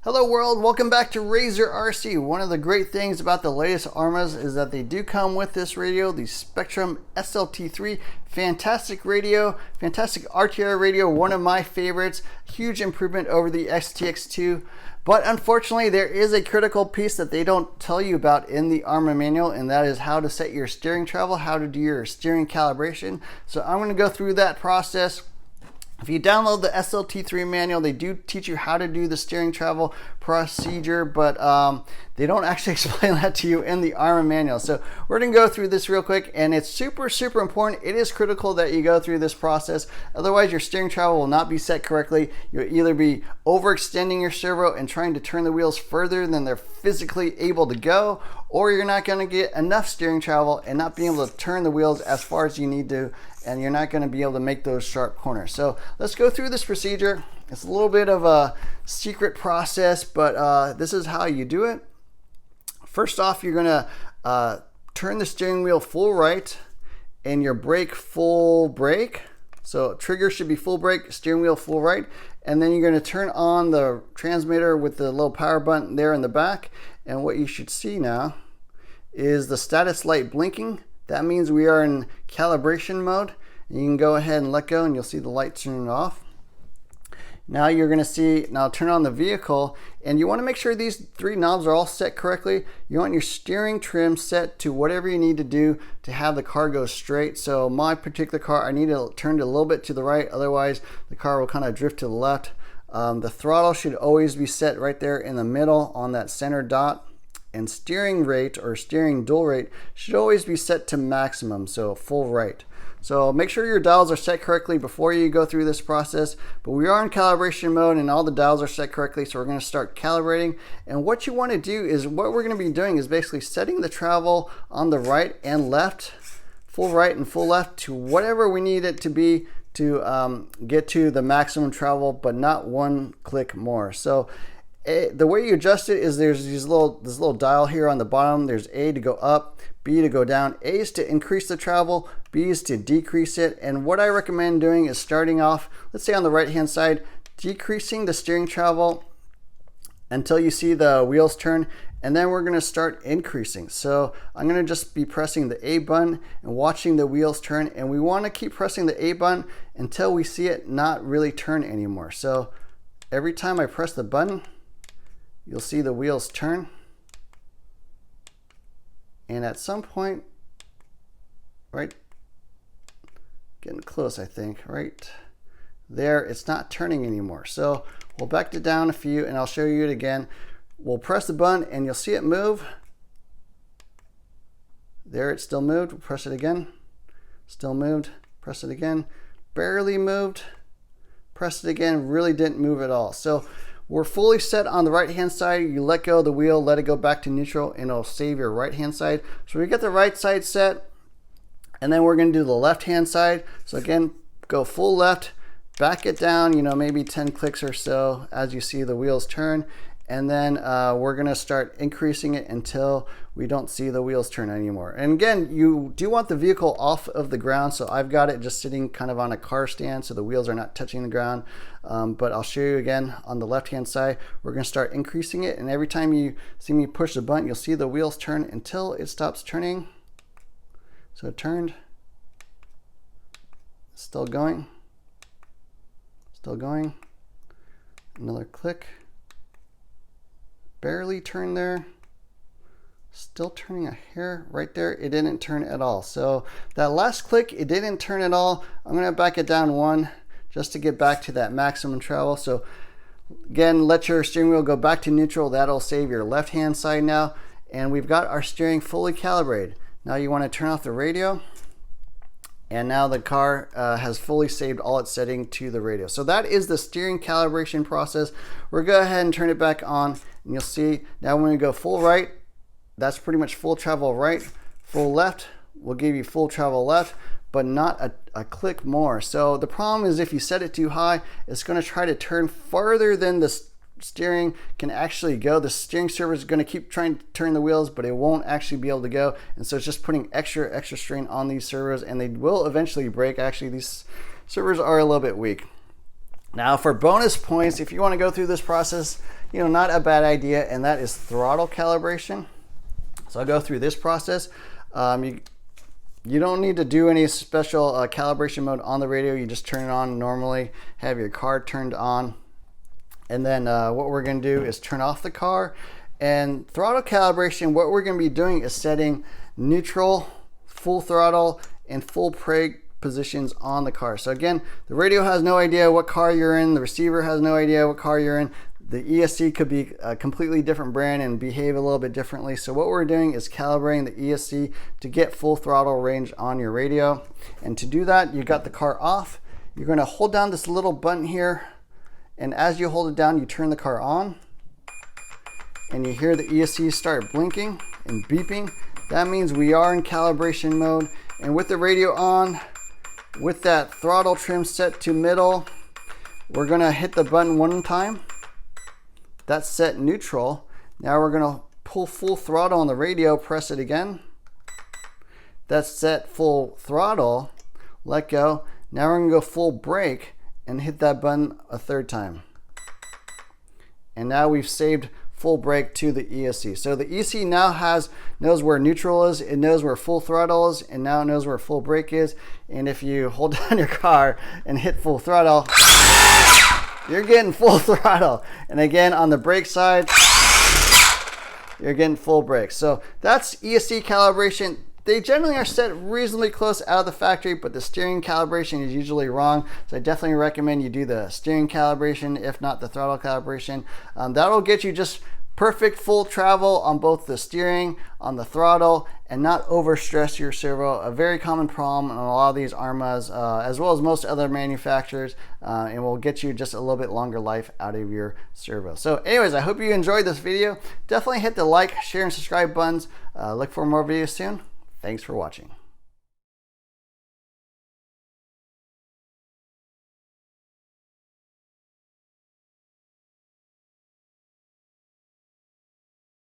Hello world, welcome back to Razor RC. One of the great things about the latest Arrmas is that they do come with this radio, the Spectrum SLT3. Fantastic radio, fantastic RTR radio, one of my favorites. Huge improvement over the XTX2. But unfortunately, there is a critical piece that they don't tell you about in the Arrma manual, and that is how to set your steering travel, how to do your steering calibration. So I'm going to go through that process. If you download the SLT3 manual, they do teach you how to do the steering travel procedure, but they don't actually explain that to you in the Arrma manual. So we're going to go through this real quick, and it's super important. It is critical that you go through this process. Otherwise, your steering travel will not be set correctly. You'll either be overextending your servo and trying to turn the wheels further than they're physically able to go, or you're not going to get enough steering travel and not being able to turn the wheels as far as you need to, and you're not going to be able to make those sharp corners. So let's go through this procedure. It's a little bit of a secret process, but this is how you do it. First off, you're going to turn the steering wheel full right and your brake full brake. So trigger should be full brake, steering wheel full right, and then you're going to turn on the transmitter with the little power button there in the back. And what you should see now is the status light blinking. That means we are in calibration mode. You can go ahead and let go and you'll see the light turn off. Now you're going to see, now turn on the vehicle, and you want to make sure these three knobs are all set correctly. You want your steering trim set to whatever you need to do to have the car go straight. So my particular car, I need to turn it a little bit to the right, otherwise the car will kind of drift to the left. The throttle should always be set right there in the middle on that center dot. And steering rate or steering dual rate should always be set to maximum, so full right. So make sure your dials are set correctly before you go through this process. But we are in calibration mode and all the dials are set correctly, so we're going to start calibrating. And what you want to do is, what we're going to be doing is basically setting the travel on the right and left, full right and full left, to whatever we need it to be to get to the maximum travel, but not one click more. So the way you adjust it is there's this little dial here on the bottom. There's A to go up, B to go down. A is to increase the travel, B is to decrease it. And what I recommend doing is starting off, let's say on the right hand side, decreasing the steering travel until you see the wheels turn, and then we're going to start increasing. So I'm going to just be pressing the A button and watching the wheels turn, and we want to keep pressing the A button until we see it not really turn anymore. So every time I press the button, you'll see the wheels turn, and at some point, right, getting close, I think, right there, it's not turning anymore. So we'll back it down a few and I'll show you it again. We'll press the button and you'll see it move. There, it still moved. We'll press it again, still moved, press it again, barely moved, press it again, really didn't move at all. So we're fully set on the right hand side. You let go of the wheel, let it go back to neutral, and it'll save your right hand side. So we get the right side set, and then we're going to do the left hand side. So again, go full left, back it down, maybe 10 clicks or so as you see the wheels turn. And then we're going to start increasing it until we don't see the wheels turn anymore. And again, you do want the vehicle off of the ground, so I've got it just sitting kind of on a car stand so the wheels are not touching the ground. But I'll show you again on the left hand side. We're going to start increasing it, and every time you see me push the button, you'll see the wheels turn until it stops turning. So it turned, still going, another click. Barely turned there, still turning a hair right there. It didn't turn at all. So that last click, it didn't turn at all. I'm going to back it down one just to get back to that maximum travel. So again, let your steering wheel go back to neutral. That'll save your left hand side now. And we've got our steering fully calibrated. Now you want to turn off the radio. And now the car has fully saved all its setting to the radio. So that is the steering calibration process. We'll go ahead and turn it back on, and you'll see now when we go full right, that's pretty much full travel right. Full left will give you full travel left, but not a click more. So the problem is if you set it too high, it's going to try to turn farther than the steering can actually go. The steering servo is going to keep trying to turn the wheels, but it won't actually be able to go, and so it's just putting extra strain on these servos, and they will eventually break. Actually, these servos are a little bit weak. Now for bonus points, if you want to go through this process, you know, not a bad idea, and that is throttle calibration. So I'll go through this process. You don't need to do any special calibration mode on the radio. You just turn it on normally, have your car turned on. And then what we're going to do is turn off the car. And throttle calibration, what we're going to be doing is setting neutral, full throttle, and full brake positions on the car. So again, the radio has no idea what car you're in. The receiver has no idea what car you're in. The ESC could be a completely different brand and behave a little bit differently. So what we're doing is calibrating the ESC to get full throttle range on your radio. And to do that, you got the car off. You're going to hold down this little button here. And as you hold it down, you turn the car on. And you hear the ESC start blinking and beeping. That means we are in calibration mode. And with the radio on, with that throttle trim set to middle, we're going to hit the button one time. That's set neutral. Now we're going to pull full throttle on the radio, press it again. That's set full throttle, let go. Now we're going to go full brake and hit that button a third time. And now we've saved full brake to the ESC. So the ESC now knows where neutral is, it knows where full throttle is, and now it knows where full brake is. And if you hold down your car and hit full throttle, you're getting full throttle. And again, on the brake side, you're getting full brake. So that's ESC calibration. They generally are set reasonably close out of the factory, but the steering calibration is usually wrong. So I definitely recommend you do the steering calibration, if not the throttle calibration. That'll get you just perfect full travel on both the steering, on the throttle, and not overstress your servo. A very common problem on a lot of these Arrmas, as well as most other manufacturers, and will get you just a little bit longer life out of your servo. So anyways, I hope you enjoyed this video. Definitely hit the like, share, and subscribe buttons. Look for more videos soon. Thanks for watching.